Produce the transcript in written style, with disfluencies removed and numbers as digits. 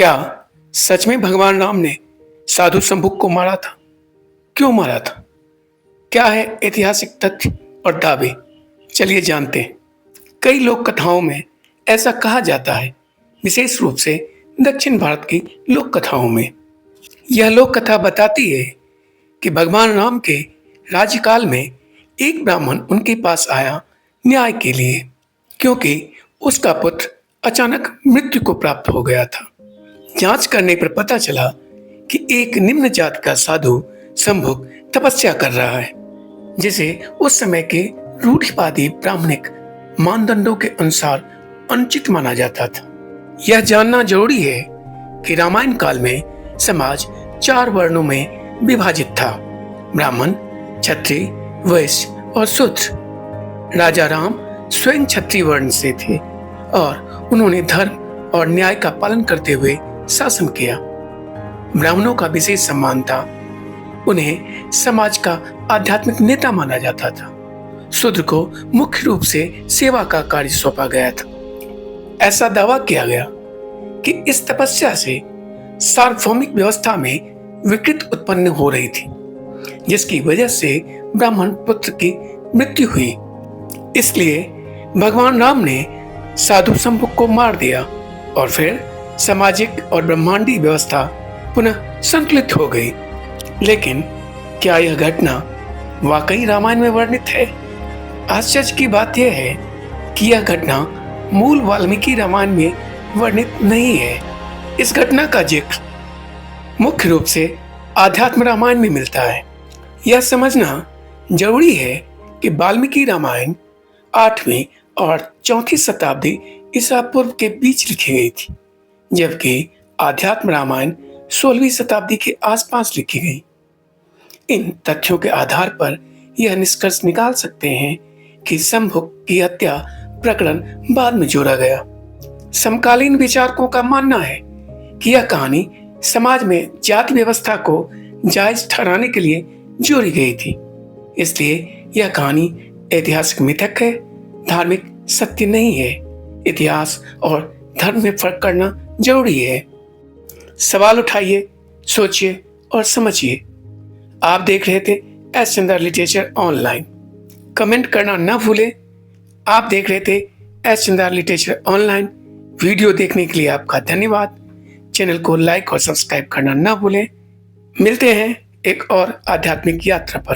क्या सच में भगवान राम ने साधु संभुक को मारा था? क्यों मारा था? क्या है ऐतिहासिक तथ्य और दावे? चलिए जानते हैं। कई लोक कथाओं में ऐसा कहा जाता है, विशेष रूप से दक्षिण भारत की लोक कथाओं में। यह लोक कथा बताती है कि भगवान राम के राज्यकाल में एक ब्राह्मण उनके पास आया न्याय के लिए, क्योंकि उसका पुत्र अचानक मृत्यु को प्राप्त हो गया था। जांच करने पर पता चला कि एक निम्न जात का साधु संभुक तपस्या कर रहा है, जिसे उस समय के रूढ़िवादी ब्राह्मणिक मानदंडों के अनुसार अनुचित माना जाता था। यह जानना जरूरी है कि रामायण काल में समाज 4 वर्णों में विभाजित था: ब्राह्मण, क्षत्रिय, वैश्य और शूद्र। राजा राम स्वयं क्षत्रिय वर्ण से थे और उन्होंने धर्म और न्याय का पालन करते हुए शासन किया। ब्राह्मणों का विशेष सम्मान था, उन्हें समाज का आध्यात्मिक नेता माना जाता था। शूद्र को मुख्य रूप से सेवा का कार्य सौंपा गया था। ऐसा दावा किया गया कि इस तपस्या से सार्वभौमिक व्यवस्था में विकृति उत्पन्न हो रही थी, जिसकी वजह से ब्राह्मण पुत्र की मृत्यु हुई। इसलिए भगवान राम ने साधु संभुक को मार दिया और फिर सामाजिक और ब्रह्मांडीय व्यवस्था पुनः संतुलित हो गई। लेकिन क्या यह घटना वाकई रामायण में वर्णित है? आश्चर्य की बात यह है कि यह घटना मूल वाल्मीकि रामायण में वर्णित नहीं है। इस घटना का जिक्र मुख्य रूप से आध्यात्म रामायण में मिलता है। यह समझना जरूरी है कि वाल्मीकि रामायण 8वीं और 4वीं शताब्दी ईसा पूर्व के बीच लिखी गई थी, जबकि आध्यात्म रामायण 16वीं शताब्दी के आसपास लिखी गई। इन तथ्यों के आधार पर यह निष्कर्ष निकाल सकते हैं कि संभुक की हत्या प्रकरण बाद में जोड़ा गया। समकालीन विचारकों का मानना है कि यह कहानी समाज में जाति व्यवस्था को जायज ठहराने के लिए जोड़ी गई थी, इसलिए यह कहानी ऐतिहासिक मिथक है, धार्मिक सत्य नहीं है। इतिहास और धर्म में फर्क करना जरूरी है। सवाल उठाइए, सोचिए और समझिए। आप देख रहे थे S Chandra literature online. Comment करना न भूलें। आप देख रहे थे S Chandra literature online. Video देखने के लिए आपका धन्यवाद। चैनल को लाइक और सब्सक्राइब करना न भूलें। मिलते हैं एक और आध्यात्मिक यात्रा पर।